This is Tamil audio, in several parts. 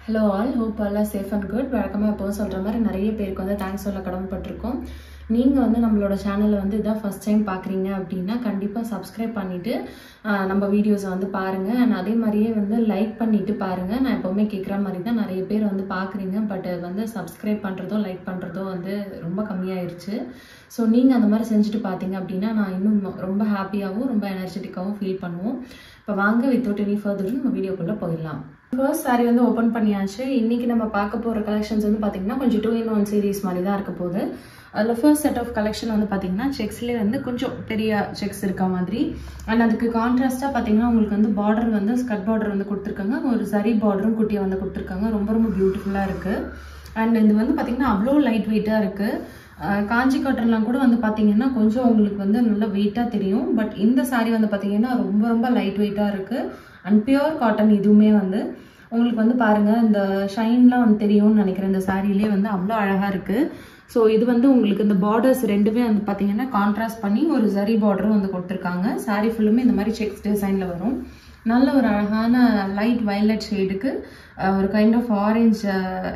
Hello all, hope all are safe and good. வழக்கமா எப்பவும் சொல்ற மாதிரி நிறைய பேருக்கு வந்து தேங்க்ஸ் சொல்ல கடமைப்பட்டிருக்கோம். நீங்க வந்து நம்மளோட சேனலை வந்து இதான் ஃபர்ஸ்ட் டைம் பார்க்குறீங்க அப்படின்னா கண்டிப்பா சப்ஸ்கிரைப் பண்ணிட்டு நம்ம வீடியோஸை வந்து பாருங்க. அண்ட் அதே மாதிரியே வந்து லைக் பண்ணிட்டு பாருங்க. நான் எப்பவுமே கேட்குற மாதிரி தான் நிறைய பேர் வந்து பார்க்குறீங்க, பட் வந்து சப்ஸ்கிரைப் பண்ணுறதோ லைக் பண்ணுறதோ வந்து ரொம்ப கம்மியாயிருச்சு. ஸோ நீங்கள் அந்த மாதிரி செஞ்சுட்டு பார்த்தீங்க அப்படின்னா நான் இன்னும் ரொம்ப ஹாப்பியாகவும் ரொம்ப எனர்ஜெட்டிக்காகவும் ஃபீல் பண்ணுவோம். இப்போ வாங்க வித்தவுட் எனி ஃபர்தர் நம்ம வீடியோக்குள்ளே போயிடலாம். ஃபர்ஸ்ட் சாரி வந்து ஓப்பன் பண்ணியாச்சு. இன்னைக்கு நம்ம பார்க்க போகிற கலெக்ஷன்ஸ் வந்து பார்த்தீங்கன்னா கொஞ்சம் 2-in-1 சீரீஸ் மாதிரி தான் இருக்க போகுது. அதில் ஃபர்ஸ்ட் செட் ஆஃப் கலெக்ஷன் வந்து பார்த்தீங்கன்னா செக்ஸ்லேயே வந்து கொஞ்சம் பெரிய செக்ஸ் இருக்க மாதிரி, அண்ட் அதுக்கு கான்ட்ராஸ்டாக பார்த்தீங்கன்னா உங்களுக்கு வந்து பார்டர் வந்து ஸ்கர்ட் பார்டர் வந்து கொடுத்துருக்காங்க, ஒரு சரி பார்டரும் குட்டியாக வந்து கொடுத்துருக்காங்க. ரொம்ப ரொம்ப பியூட்டிஃபுல்லாக இருக்குது. அண்ட் இது வந்து பார்த்தீங்கன்னா அவ்வளோ லைட் வெயிட்டாக இருக்குது. காஞ்சி காட்டன்லாம் கூட வந்து பார்த்தீங்கன்னா கொஞ்சம் உங்களுக்கு வந்து நல்ல வெயிட்டாக தெரியும், பட் இந்த சாரீ வந்து பார்த்தீங்கன்னா ரொம்ப ரொம்ப லைட் வெயிட்டாக இருக்குது. அண்ட் பியூர் காட்டன் இதுவுமே வந்து உங்களுக்கு வந்து பாருங்கள் இந்த ஷைன்லாம் வந்து தெரியும்னு நினைக்கிறேன். இந்த சாரீலே வந்து அவ்வளோ அழகாக இருக்குது. ஸோ இது வந்து உங்களுக்கு இந்த பார்டர்ஸ் ரெண்டுமே வந்து பார்த்தீங்கன்னா கான்ட்ராஸ்ட் பண்ணி ஒரு ஜரி பார்டரும் வந்து கொடுத்துருக்காங்க. சாரீ ஃபுல்லுமே இந்த மாதிரி செக்ஸ் டிசைனில் வரும். நல்ல ஒரு அழகான லைட் வயலட் ஷேடுக்கு ஒரு kind of orange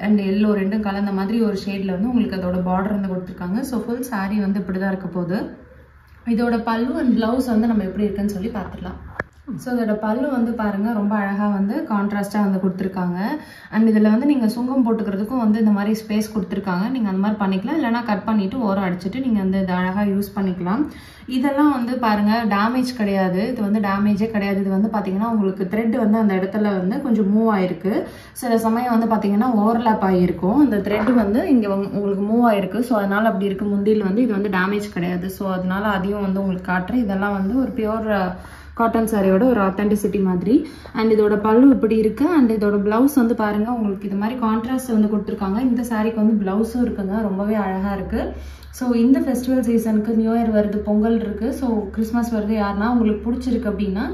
and yellow ரெண்டும் கலந்த மாதிரி ஒரு ஷேடில் வந்து உங்களுக்கு அதோட பார்டர் வந்து கொடுத்துருக்காங்க. ஸோ ஃபுல் சாரீ வந்து இப்படி தான் இருக்க போகுது. இதோட பல்லு அண்ட் ப்ளவுஸ் வந்து நம்ம எப்படி இருக்குன்னு சொல்லி பார்த்துடலாம். ஸோ இதோட பல்லு வந்து பாருங்கள் ரொம்ப அழகாக வந்து கான்ட்ராஸ்டாக வந்து கொடுத்துருக்காங்க. அண்ட் இதில் வந்து நீங்கள் சுங்கம் போட்டுக்கிறதுக்கும் வந்து இந்த மாதிரி ஸ்பேஸ் கொடுத்துருக்காங்க. நீங்கள் அந்த மாதிரி பண்ணிக்கலாம், இல்லைனா கட் பண்ணிவிட்டு ஓரம் அடிச்சுட்டு நீங்கள் வந்து இதை அழகாக யூஸ் பண்ணிக்கலாம். இதெல்லாம் வந்து பாருங்கள் டேமேஜ் கிடையாது, இது வந்து டேமேஜே கிடையாது. இது வந்து பார்த்தீங்கன்னா உங்களுக்கு த்ரெட் வந்து அந்த இடத்துல வந்து கொஞ்சம் மூவ் ஆகிருக்கு. சில சமயம் வந்து பார்த்தீங்கன்னா ஓவர்லேப் ஆகியிருக்கும், இந்த த்ரெட் வந்து இங்கே உங்களுக்கு மூவ் ஆகிருக்கு. ஸோ அதனால் அப்படி இருக்குது. முந்தியில் வந்து இது வந்து டேமேஜ் கிடையாது. ஸோ அதனால அதையும் வந்து உங்களுக்கு காட்டுறேன். இதெல்லாம் வந்து ஒரு பியூர் காட்டன் சாரியோட ஒரு ஆத்தென்டிசிட்டி மாதிரி. அண்ட் இதோட பல்லு இப்படி இருக்கு. அண்ட் இதோட பிளவுஸ் வந்து பாருங்க உங்களுக்கு இது மாதிரி கான்ட்ராஸ்ட் வந்து கொடுத்துருக்காங்க. இந்த சாரிக்கு வந்து பிளவுஸும் இருக்குங்க, ரொம்பவே அழகா இருக்கு. ஸோ இந்த ஃபெஸ்டிவல் சீசனுக்கு நியூ இயர் வருது, பொங்கல் இருக்கு, ஸோ கிறிஸ்மஸ் வருது, யாருன்னா உங்களுக்கு பிடிச்சிருக்கு அப்படின்னா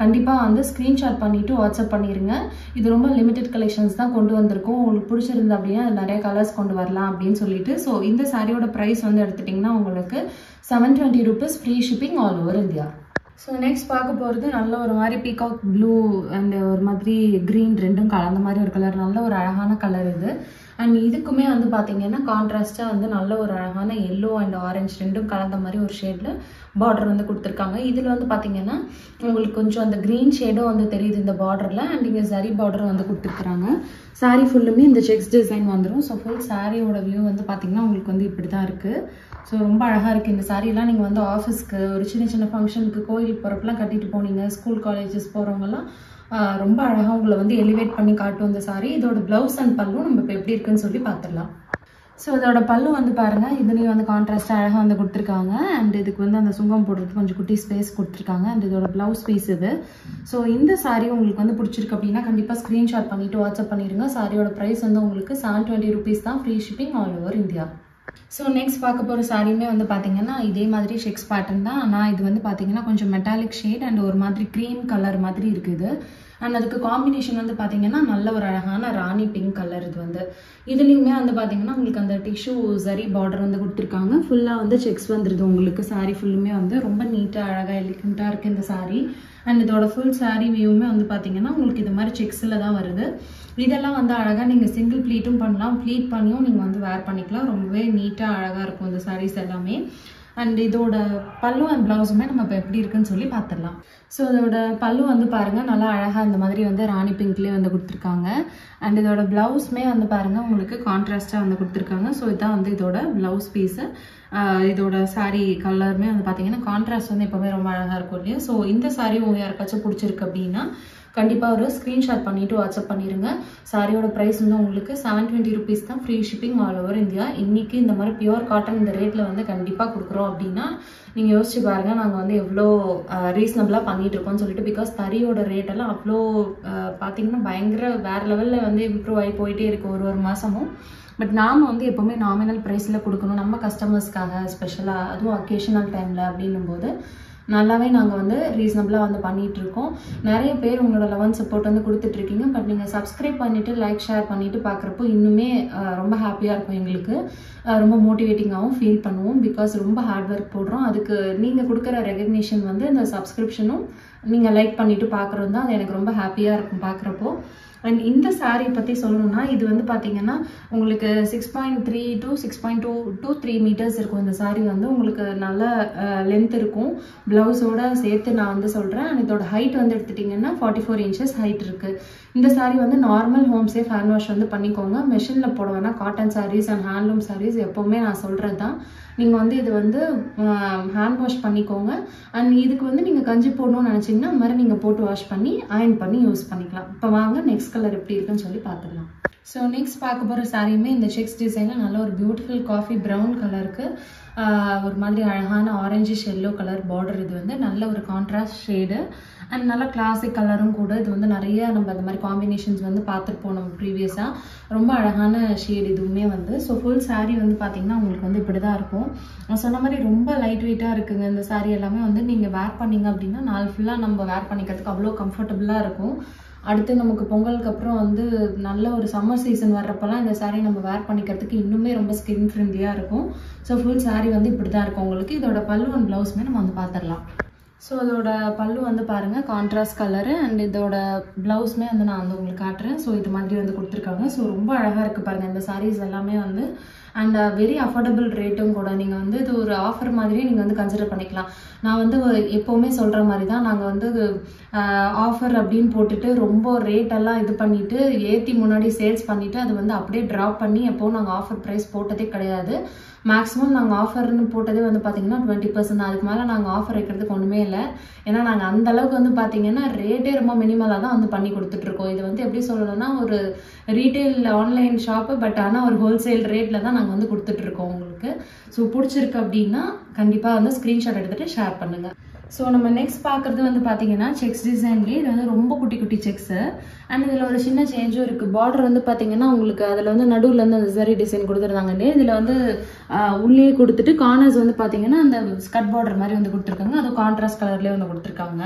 கண்டிப்பாக வந்து ஸ்க்ரீன்ஷாட் பண்ணிட்டு வாட்ஸ்அப் பண்ணிடுங்க. இது ரொம்ப லிமிடெட் கலெக்ஷன்ஸ் தான் கொண்டு வந்திருக்கோம். உங்களுக்கு பிடிச்சிருந்து அப்படின்னா நிறைய கலர்ஸ் கொண்டு வரலாம் அப்படின்னு சொல்லிட்டு. ஸோ இந்த சாரியோட ப்ரைஸ் வந்து எடுத்துட்டிங்கன்னா உங்களுக்கு 720 rupees free shipping all over India. So next பார்க்க போகிறது நல்ல ஒரு மாதிரி பீகாக் ப்ளூ அண்ட் ஒரு மாதிரி க்ரீன் ரெண்டும் கலந்த மாதிரி ஒரு கலர், நல்ல ஒரு அழகான கலர் இது. அண்ட் இதுக்குமே வந்து பார்த்தீங்கன்னா கான்ட்ராஸ்டாக வந்து நல்ல ஒரு அழகான எல்லோ அண்ட் ஆரஞ்சு ரெண்டும் கலந்த மாதிரி ஒரு ஷேடில் பார்டர் வந்து கொடுத்துருக்காங்க. இதில் வந்து பார்த்தீங்கன்னா உங்களுக்கு கொஞ்சம் அந்த க்ரீன் ஷேடும் வந்து தெரியுது இந்த பார்டரில். அண்ட் இங்கே சரி பார்டர் வந்து கொடுத்துருக்குறாங்க. சாரீ ஃபுல்லுமே இந்த செக்ஸ் டிசைன் வந்துடும். ஸோ ஃபுல் சாரியோட வியூ வந்து பார்த்தீங்கன்னா உங்களுக்கு வந்து இப்படி தான் இருக்குது. ஸோ ரொம்ப அழகாக இருக்குது இந்த சாரீலாம். நீங்கள் வந்து ஆஃபீஸ்க்கு ஒரு சின்ன சின்ன ஃபங்க்ஷனுக்கு கோயிலுக்கு போகிறப்பெல்லாம் கட்டிட்டு போனீங்க, ஸ்கூல் காலேஜஸ் போகிறவங்கலாம் ரொம்ப அழகாக உங்களை வந்து எலிவேட் பண்ணி காட்டும் இந்த சாரீ. இதோட ப்ளவுஸ் அண்ட் பல்லும் நம்ம இப்போ எப்படி இருக்குன்னு சொல்லி பார்த்துடலாம். ஸோ இதோட பல்லு வந்து பாருங்கள், இதுலேயும் வந்து கான்ட்ராஸ்டாக அழகாக வந்து கொடுத்துருக்காங்க. அண்ட் இதுக்கு வந்து அந்த சுங்கம் போடுறதுக்கு கொஞ்சம் குட்டி ஸ்பேஸ் கொடுத்துருக்காங்க. அண்ட் இதோட ப்ளவுஸ் பீஸ் இது. ஸோ இந்த சாரீ உங்களுக்கு வந்து பிடிச்சிருக்கு அப்படின்னா கண்டிப்பாக ஸ்க்ரீன்ஷாட் பண்ணிவிட்டு வாட்ஸ்அப் பண்ணிடுங்க. சாரியோட ப்ரைஸ் வந்து உங்களுக்கு 720 rupees தான் free shipping all over India. So next பார்க்க போகிற சாரியுமே வந்து பார்த்தீங்கன்னா இதே மாதிரி செக்ஸ் பேட்டர்ன் தான். ஆனால் இது வந்து பார்த்தீங்கன்னா கொஞ்சம் மெட்டாலிக் ஷேட் அண்ட் ஒரு மாதிரி க்ரீம் கலர் மாதிரி இருக்குது. அண்ட் அதுக்கு காம்பினேஷன் வந்து பார்த்தீங்கன்னா நல்ல ஒரு அழகான ராணி பிங்க் கலர். இது வந்து இதுலேயுமே வந்து பார்த்தீங்கன்னா உங்களுக்கு அந்த டிஷ்யூ சரி பார்டர் வந்து கொடுத்துருக்காங்க. ஃபுல்லாக வந்து செக்ஸ் வந்துடுது உங்களுக்கு. சாரீ ஃபுல்லுமே வந்து ரொம்ப நீட்டாக அழகாக எலிகண்ட்டாக இருக்குது இந்த சாரீ. அண்ட் இதோட ஃபுல் சாரீ வியூவுமே வந்து பார்த்தீங்கன்னா உங்களுக்கு இது மாதிரி செக்ஸில் தான் வருது. இதெல்லாம் வந்து அழகாக நீங்கள் சிங்கிள் ப்ளீட்டும் பண்ணலாம், ப்ளீட் பண்ணியும் நீங்கள் வந்து வேர் பண்ணிக்கலாம். ரொம்பவே நீட்டாக அழகாக இருக்கும் இந்த சாரீஸ் எல்லாமே. அண்ட் இதோட பல்லு அண்ட் ப்ளவுஸுமே நம்ம இப்போ எப்படி இருக்குன்னு சொல்லி பார்த்துடலாம். ஸோ இதோட பல்லு வந்து பாருங்கள் நல்லா அழகாக இந்த மாதிரி வந்து ராணி பிங்க்லேயே வந்து கொடுத்துருக்காங்க. அண்ட் இதோட ப்ளவுஸுமே வந்து பாருங்கள் உங்களுக்கு கான்ட்ராஸ்டாக வந்து கொடுத்துருக்காங்க. ஸோ இதுதான் வந்து இதோட ப்ளவுஸ் பீஸு. இதோட சாரீ கலருமே வந்து பார்த்தீங்கன்னா கான்ட்ராஸ்ட் வந்து எப்போவுமே ரொம்ப அழகாக இருக்கும் இல்லையா. ஸோ இந்த சாரீ உங்களுக்கு யாருக்காச்சும் பிடிச்சிருக்கு அப்படின்னா கண்டிப்பாக ஒரு ஸ்க்ரீன்ஷாட் பண்ணிவிட்டு வாட்ஸ்அப் பண்ணிடுங்க. சாரியோட ப்ரைஸ் வந்து உங்களுக்கு 720 rupees தான் free shipping all over India. இன்றைக்கி இந்த மாதிரி பியூர் காட்டன் இந்த ரேட்டில் வந்து கண்டிப்பாக கொடுக்குறோம் அப்படின்னா நீங்கள் யோசிச்சு பாருங்கள் நாங்கள் வந்து எவ்வளோ ரீசனபிளாக பண்ணிகிட்ருக்கோம்னு சொல்லிட்டு. பிகாஸ் தறியோட ரேட்டெல்லாம் அவ்வளோ பார்த்தீங்கன்னா பயங்கர வேறு லெவலில் வந்து இம்ப்ரூவ் ஆகி போயிட்டே இருக்குது ஒரு மாதமும். பட் நாம் வந்து எப்போவுமே நாமினல் ப்ரைஸில் கொடுக்கணும் நம்ம கஸ்டமர்ஸ்க்காக, ஸ்பெஷலாக அதுவும் அக்கேஷனல் டைமில் அப்படின்னும் போது நல்லாவே நாங்கள் வந்து ரீசனபிளாக வந்து பண்ணிகிட்ருக்கோம். நிறைய பேர் உங்களோட லவ் அண்ட் சப்போர்ட் வந்து கொடுத்துட்ருக்கீங்க. பட் நீங்கள் சப்ஸ்கிரைப் பண்ணிவிட்டு லைக் ஷேர் பண்ணிவிட்டு பார்க்குறப்போ இன்னுமே ரொம்ப ஹாப்பியாக இருக்கும் எங்களுக்கு. ரொம்ப மோட்டிவேட்டிங்காகவும் ஃபீல் பண்ணுவோம். பிகாஸ் ரொம்ப ஹார்ட் ஒர்க் போடுறோம். அதுக்கு நீங்கள் கொடுக்குற ரெகக்னிஷன் வந்து இந்த சப்ஸ்கிரிப்ஷனும் நீங்கள் லைக் பண்ணிவிட்டு பார்க்குறது தான் அது எனக்கு ரொம்ப ஹாப்பியாக இருக்கும் பார்க்குறப்போ. அண்ட் இந்த சாரீ பற்றி சொல்லணும்னா இது வந்து பார்த்தீங்கன்னா உங்களுக்கு 6.3 to 6.2 to 3 meters இருக்கும். இந்த சாரீ வந்து உங்களுக்கு நல்ல லென்த் இருக்கும். ப்ளவுஸோட சேர்த்து நான் வந்து சொல்கிறேன். அண்ட் இதோட ஹைட் வந்து எடுத்துட்டிங்கன்னா 44 inches ஹைட் இருக்குது. இந்த சாரீ வந்து normal home safe hand wash வந்து பண்ணிக்கோங்க. மெஷினில் போட வேணால் cotton saris and handloom saris எப்போவுமே நான் சொல்கிறது தான். நீங்கள் வந்து இது வந்து ஹேண்ட் வாஷ் பண்ணிக்கோங்க. அண்ட் இதுக்கு வந்து நீங்கள் கஞ்சி போடணும்னு நினச்சிங்கன்னா அந்த மாதிரி நீங்கள் போட்டு வாஷ் பண்ணி அயர்ன் பண்ணி யூஸ் பண்ணிக்கலாம். இப்போ வாங்க நெக்ஸ்ட் கலர் எப்படி இருக்குன்னு சொல்லி பார்த்துக்கலாம். ஸோ நெக்ஸ்ட் பார்க்க போகிற சாரியுமே இந்த செக்ஸ் டிசைனில் நல்ல ஒரு பியூட்டிஃபுல் காஃபி ப்ரௌன் கலருக்கு ஒரு மாதிரி அழகான ஆரஞ்சிஷ் எல்லோ கலர் பார்டர். இது வந்து நல்ல ஒரு கான்ட்ராஸ்ட் ஷேடு அண்ட் நல்ல கிளாசிக் கலரும் கூட. இது வந்து நிறைய நம்ம அந்த மாதிரி காம்பினேஷன்ஸ் வந்து பார்த்துருப்போம் நம்ம ப்ரீவியஸாக. ரொம்ப அழகான ஷேட் இதுவுமே வந்து. ஸோ ஃபுல் சாரீ வந்து பார்த்திங்கன்னா உங்களுக்கு வந்து இப்படி தான் இருக்கும். நான் சொன்ன மாதிரி ரொம்ப லைட் வெயிட்டாக இருக்குங்க இந்த சாரீ எல்லாமே. வந்து நீங்கள் வேர் பண்ணிங்க அப்படின்னா நாள் ஃபுல்லாக நம்ம வேர் பண்ணிக்கிறதுக்கு அவ்வளோ கம்ஃபர்டபுளாக இருக்கும். அடுத்து நமக்கு பொங்கலுக்கு அப்புறம் வந்து நல்ல ஒரு சம்மர் சீசன் வர்றப்பெல்லாம் இந்த சாரீ நம்ம வேர் பண்ணிக்கிறதுக்கு இன்னுமே ரொம்ப ஸ்கின் ஃப்ரெண்ட்லியாக இருக்கும். ஸோ ஃபுல் சாரீ வந்து இப்படி தான் இருக்கும் உங்களுக்கு. இதோட பல்லு அண்ட் ப்ளவுஸுமே நம்ம வந்து பார்த்துடலாம். ஸோ அதோட பல்லு வந்து பாருங்கள் கான்ட்ராஸ்ட் கலரு அண்ட் இதோட ப்ளவுஸுமே வந்து நான் வந்து உங்களுக்கு காட்டுறேன். ஸோ இது மாதிரி வந்து கொடுத்துருக்காங்க. ஸோ ரொம்ப அழகாக இருக்குது பாருங்கள் இந்த சாரீஸ் எல்லாமே வந்து. அண்ட் வெரி அஃபோர்டபுள் ரேட்டும் கூட. நீங்கள் வந்து இது ஒரு ஆஃபர் மாதிரியே நீங்கள் வந்து கன்சிடர் பண்ணிக்கலாம். நான் வந்து எப்போவுமே சொல்கிற மாதிரி தான், நாங்கள் வந்து ஆஃபர் அப்படின்னு போட்டுட்டு ரொம்ப ரேட்டெல்லாம் இது பண்ணிவிட்டு ஏற்றி முன்னாடி சேல்ஸ் பண்ணிவிட்டு அது வந்து அப்படியே ட்ராப் பண்ணி எப்போவும் நாங்கள் ஆஃபர் ப்ரைஸ் போட்டதே கிடையாது. மேக்ஸிமம் நாங்கள் ஆஃபர்னு போட்டதே வந்து பார்த்தீங்கன்னா 20%. அதுக்கு மேலே நாங்கள் ஆஃபர் வைக்கிறதுக்கு ஒன்றுமே இல்லை. ஏன்னா நாங்கள் அந்தளவுக்கு வந்து பார்த்தீங்கன்னா ரேட்டே ரொம்ப மினிமலாக தான் வந்து பண்ணி கொடுத்துட்ருக்கோம். இது வந்து எப்படி சொல்லணும்னா ஒரு ரீட்டைல் ஆன்லைன் ஷாப்பு, பட் ஆனால் ஒரு ஹோல்சேல் ரேட்டில் தான் நாங்கள் வந்து கொடுத்துட்ருக்கோம் உங்களுக்கு. ஸோ பிடிச்சிருக்கு அப்படின்னா கண்டிப்பாக வந்து ஸ்க்ரீன்ஷாட் எடுத்துகிட்டு ஷேர் பண்ணுங்கள். ஸோ நம்ம நெக்ஸ்ட் பார்க்குறது வந்து பார்த்தீங்கன்னா செக்ஸ் டிசைன்லேயே இது வந்து ரொம்ப குட்டி குட்டி செக்ஸு. அண்ட் இதில் ஒரு சின்ன சேஞ்சும் இருக்குது. பார்டர் வந்து பார்த்தீங்கன்னா உங்களுக்கு அதில் வந்து நடுவில் வந்து அந்த சரி டிசைன் கொடுத்துருந்தாங்க இல்லையா, இதில் வந்து உள்ளே கொடுத்துட்டு கார்னர்ஸ் வந்து பார்த்தீங்கன்னா அந்த ஸ்கட் பார்டர் மாதிரி வந்து கொடுத்துருக்காங்க. அது கான்ட்ராஸ்ட் கலர்லேயே வந்து கொடுத்துருக்காங்க.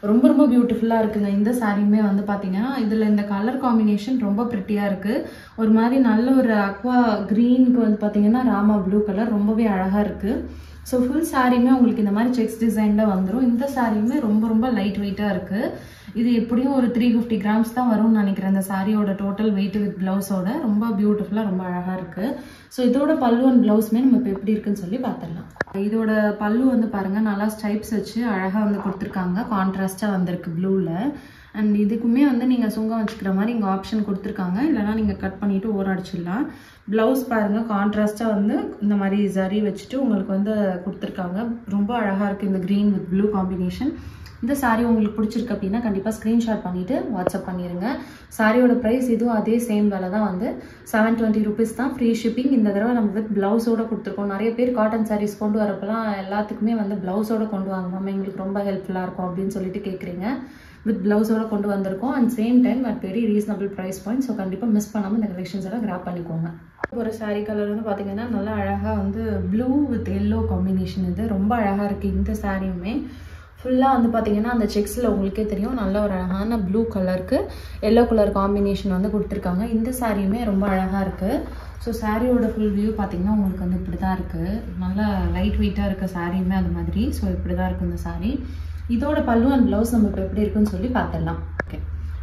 ரொம்ப ரொம்ப பியூட்டிஃபுல்லாக இருக்குங்க இந்த சாரியுமே வந்து பார்த்தீங்கன்னா. இதில் இந்த கலர் காம்பினேஷன் ரொம்ப ப்ரிட்டியாக இருக்குது. ஒரு மாதிரி நல்ல ஒரு அக்வா க்ரீனுக்கு வந்து பார்த்தீங்கன்னா ராமா ப்ளூ கலர் ரொம்பவே அழகாக இருக்குது. ஸோ ஃபுல் சாரியுமே உங்களுக்கு இந்த மாதிரி செக்ஸ் டிசைனில் வந்துடும். இந்த சாரியுமே ரொம்ப ரொம்ப லைட் வெயிட்டாக இருக்குது. இது எப்படியும் ஒரு 350 grams தான் வரும்னு நினைக்கிறேன் இந்த சாரியோட டோட்டல் வெயிட் வித் ப்ளவுஸோட. ரொம்ப பியூட்டிஃபுல்லாக ரொம்ப அழகாக இருக்குது. ஸோ இதோட பல்லு அண்ட் ப்ளவுஸுமே நம்ம இப்போ எப்படி இருக்குன்னு சொல்லி பார்த்துடலாம். இதோட பல்லு வந்து பாருங்கள் நல்லா ஸ்டைப்ஸ் வச்சு அழகாக வந்து கொடுத்துருக்காங்க. கான்ட்ராஸ்டாக வந்திருக்கு ப்ளூவில். அண்ட் இதுக்குமே வந்து நீங்கள் சுங்கம் வச்சுக்கிற மாதிரி இங்கே ஆப்ஷன் கொடுத்துருக்காங்க. இல்லைனா நீங்கள் கட் பண்ணிவிட்டு ஓர அடிச்சிடலாம். ப்ளவுஸ் பாருங்கள் கான்ட்ராஸ்டாக வந்து இந்த மாதிரி ஜரி வச்சுட்டு உங்களுக்கு வந்து கொடுத்துருக்காங்க. ரொம்ப அழகாக இருக்குது இந்த க்ரீன் வித் ப்ளூ காம்பினேஷன். இந்த சாரீ உங்களுக்கு பிடிச்சிருக்கு அப்படின்னா கண்டிப்பாக ஸ்க்ரீன்ஷாட் பண்ணிவிட்டு வாட்ஸ்அப் பண்ணிடுங்க. சாரியோட ப்ரைஸ் இதுவும் அதே சேம் விலை தான் வந்து 720 rupees தான். Free shipping. இந்த தடவை நம்ம வித் ப்ளவுஸோடு கொடுத்துருக்கோம். நிறைய பேர் காட்டன் சாரீஸ் கொண்டு வரப்பெல்லாம் எல்லாத்துக்குமே வந்து ப்ளவுஸோடு கொண்டு வாங்க மேம், எங்களுக்கு ரொம்ப ஹெல்ப்ஃபுல்லாக இருக்கும் அப்படின்னு சொல்லிட்டு கேட்குறீங்க. வித் ப்ளவுஸோட கொண்டு வந்திருக்கோம். And same time at very reasonable price point. So கண்டிப்பாக மிஸ் பண்ணாமல் இந்த கலெக்ஷன்ஸ் எல்லாம் கிராப் பண்ணிக்கோங்க. ஒரு சாரீ கலர் வந்து பார்த்தீங்கன்னா நல்லா அழகாக வந்து ப்ளூ வித் எல்லோ காம்பினேஷன். இது ரொம்ப அழகாக இருக்குது. இந்த சாரியுமே ஃபுல்லாக வந்து பார்த்தீங்கன்னா அந்த செக்ஸில் உங்களுக்கே தெரியும் நல்ல ஒரு அழகான ப்ளூ கலருக்கு எல்லோ கலர் காம்பினேஷன் வந்து கொடுத்துருக்காங்க. இந்த சாரியுமே ரொம்ப அழகாக இருக்குது. ஸோ சாரியோட ஃபுல் வியூ பார்த்தீங்கன்னா உங்களுக்கு வந்து இப்படி தான் இருக்குது. நல்லா லைட் வெயிட்டாக இருக்க சாரியுமே அது மாதிரி. ஸோ இப்படி தான் இருக்குது இந்த சாரீ. இதோட பல்லு அண்ட் ப்ளவுஸ் நம்ம இப்போ எப்படி இருக்குன்னு சொல்லி பார்த்துடலாம். ஓகே,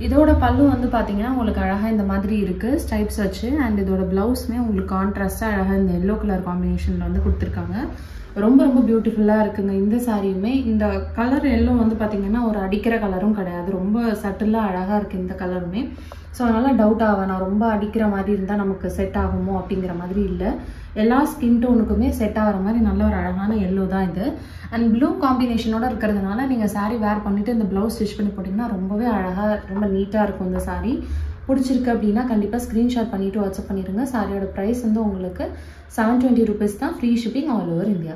இதோட பல்லு வந்து பார்த்தீங்கன்னா உங்களுக்கு அழகாக இந்த மாதிரி இருக்குது ஸ்டைப்ஸ் வச்சு. அண்ட் இதோட ப்ளவுஸுமே உங்களுக்கு கான்ட்ராஸ்ட்டாக அழகாக இந்த எல்லோ கலர் காம்பினேஷனில் வந்து கொடுத்துருக்காங்க. ரொம்ப ரொம்ப பியூட்டிஃபுல்லாக இருக்குங்க இந்த சாரியுமே. இந்த கலர் எல்லோ வந்து பார்த்தீங்கன்னா ஒரு அடிக்கிற கலரும் கிடையாது. ரொம்ப சட்டிலாக அழகாக இருக்குது இந்த கலருமே. ஸோ அதனால் டவுட் ஆகும், நான் ரொம்ப அடிக்கிற மாதிரி இருந்தால் நமக்கு செட் ஆகுமோ அப்படிங்கிற மாதிரி இல்லை. எல்லா ஸ்கின் டோனுக்குமே செட் ஆகிற மாதிரி நல்ல ஒரு அழகான எல்லோ தான் இது. அண்ட் ப்ளூ காம்பினேஷனோட இருக்கிறதுனால நீங்கள் சாரீ வேர் பண்ணிவிட்டு இந்த ப்ளவுஸ் ஸ்டிச் பண்ணி போட்டிங்கன்னா ரொம்பவே அழகாக ரொம்ப நீட்டாக இருக்கும் இந்த சாரீ. பிடிச்சிருக்கு அப்படின்னா கண்டிப்பாக ஸ்க்ரீன்ஷாட் பண்ணிவிட்டு வாட்ஸ்அப் பண்ணிடுங்க. சாரியோட ப்ரைஸ் வந்து உங்களுக்கு 720 rupees தான். Free shipping all over India.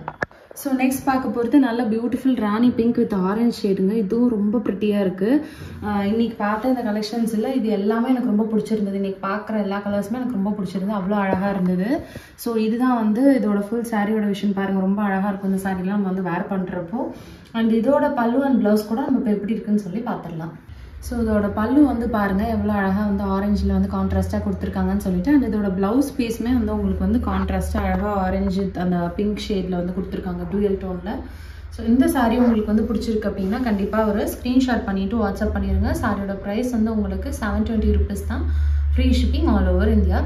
So next பார்க்க போகிறது நல்ல beautiful rani pink with orange ஷேடுங்க. இதுவும் ரொம்ப ப்ரிட்டியாக இருக்குது. இன்றைக்கி பார்த்த இந்த கலெக்ஷன்ஸ் இல்லை, இது எல்லாமே எனக்கு ரொம்ப பிடிச்சிருந்தது. இன்றைக்கி பார்க்குற எல்லா கலர்ஸுமே எனக்கு ரொம்ப பிடிச்சிருந்தது. அவ்வளோ அழகாக இருந்தது. ஸோ இதுதான் வந்து இதோட ஃபுல் சாரியோட விஷயம் பாருங்கள். ரொம்ப அழகாக இருக்கும் இந்த சாரீலாம் நம்ம வந்து வேர் பண்ணுறப்போ. அண்ட் இதோட பல்லு அண்ட் ப்ளவுஸ் கூட நம்ம இப்போ எப்படி இருக்குன்னு சொல்லி பார்த்துடலாம். ஸோ இதோட பல்லு வந்து பாருங்கள் எவ்வளோ அழகாக வந்து ஆரஞ்சில் வந்து கான்ட்ராஸ்ட்டாக கொடுத்துருக்காங்கன்னு சொல்லிட்டு. அண்ட் இதோட ப்ளவுஸ் பீஸுமே வந்து உங்களுக்கு வந்து கான்ட்ராஸ்ட்டாக அழகாக ஆரஞ்சு அந்த பிங்க் ஷேடில் வந்து கொடுத்துருக்காங்க டூயல் டோனில். ஸோ இந்த சாரீ உங்களுக்கு வந்து பிடிச்சிருக்கு அப்படின்னா கண்டிப்பாக ஒரு ஸ்க்ரீன்ஷாட் பண்ணிவிட்டு வாட்ஸ்அப் பண்ணிடுங்க. சாரியோட ப்ரைஸ் வந்து உங்களுக்கு 720 rupees தான், free shipping all over India.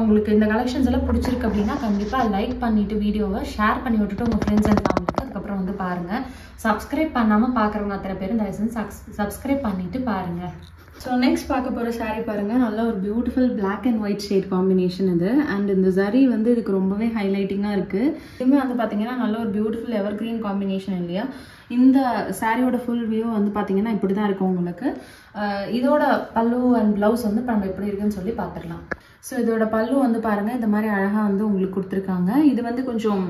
உங்களுக்கு இந்த கலெக்ஷன்ஸ் எல்லாம் பிடிச்சிருக்கு அப்படின்னா கண்டிப்பாக லைக் பண்ணிவிட்டு வீடியோவை ஷேர் பண்ணி விட்டுட்டு உங்கள் ஃப்ரெண்ட்ஸ் அண்ட் ஃபேமிலிக்கு அதுக்கப்புறம் வந்து பாருங்கள். சப்ஸ்கிரைப் பண்ணாமல் பார்க்குறவங்க அத்தனை பேரும் தயவுசெய்து சப்ஸ்கிரைப் பண்ணிவிட்டு பாருங்கள். ஸோ நெக்ஸ்ட் பார்க்க போகிற சாரீ பாருங்கள், நல்ல ஒரு beautiful black and white shade combination இது. அண்ட் இந்த சாரீ வந்து இதுக்கு ரொம்பவே ஹைலைட்டிங்காக இருக்குது. இதுவுமே வந்து பார்த்தீங்கன்னா நல்ல ஒரு பியூட்டிஃபுல் எவர் கிரீன் காம்பினேஷன் இல்லையா. இந்த சாரியோட ஃபுல் வியூ வந்து பார்த்தீங்கன்னா இப்படி தான் இருக்கும் உங்களுக்கு. இதோட பல்லு அண்ட் ப்ளவுஸ் வந்து இப்போ நம்ம எப்படி இருக்குன்னு சொல்லி பார்த்துடலாம். ஸோ இதோட பல்லு வந்து பாருங்கள் இந்த மாதிரி அழகாக வந்து உங்களுக்கு கொடுத்துருக்காங்க. இது வந்து கொஞ்சம்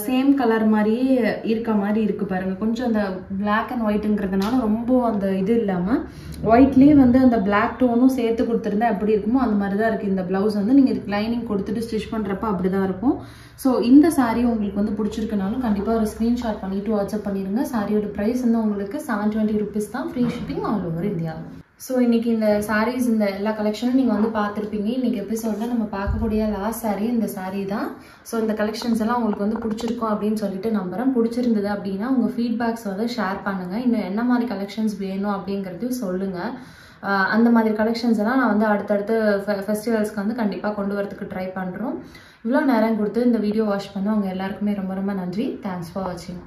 சேம் கலர் மாதிரியே இருக்க மாதிரி இருக்குது பாருங்கள். கொஞ்சம் அந்த பிளாக் அண்ட் ஒயிட்டுங்கிறதுனால ரொம்ப அந்த இது இல்லாமல் ஒயிட்லேயே வந்து அந்த பிளாக் டோனும் சேர்த்து கொடுத்துருந்தா எப்படி இருக்குமோ அந்த மாதிரி தான் இருக்குது. இந்த ப்ளவுஸ் வந்து நீங்கள் இதுக்கு லைனிங் கொடுத்துட்டு ஸ்டிச் பண்ணுறப்ப அப்படி தான் இருக்கும். ஸோ இந்த சாரீ உங்களுக்கு வந்து பிடிச்சிருக்குனாலும் கண்டிப்பாக ஒரு ஸ்க்ரீன்ஷாட் பண்ணிவிட்டு வாட்ஸ்அப் பண்ணிடுங்க. சாரியோட ப்ரைஸ் வந்து உங்களுக்கு 720 rupees தான், free shipping all over India. So இன்றைக்கி இந்த சாரீஸ் இந்த எல்லா கலெக்ஷனும் நீங்கள் வந்து பார்த்துருப்பீங்க. இன்றைக்கி எபிசோடில் நம்ம பார்க்கக்கூடிய லாஸ்ட் சாரீ இந்த சாரீ தான். ஸோ இந்த கலெக்ஷன்ஸ் எல்லாம் உங்களுக்கு வந்து பிடிச்சிருக்கும் அப்படின்னு சொல்லிட்டு நம்புகிறேன். பிடிச்சிருந்தது அப்படின்னா உங்கள் ஃபீட்பேக்ஸ் வந்து ஷேர் பண்ணுங்கள். இன்னும் என்ன மாதிரி கலெக்ஷன்ஸ் வேணும் அப்படிங்கிறதையும் சொல்லுங்கள். அந்த மாதிரி கலெக்ஷன்ஸ் எல்லாம் நான் வந்து அடுத்தடுத்து ஃபெஸ்டிவல்ஸ்க்கு வந்து கண்டிப்பாக கொண்டு வரதுக்கு ட்ரை பண்ணுறோம். இவ்வளோ நேரம் கொடுத்து இந்த வீடியோ வாட்ச் பண்ண உங்கள் எல்லாருக்குமே ரொம்ப ரொம்ப நன்றி. தேங்க்ஸ் ஃபார் வாட்சிங்.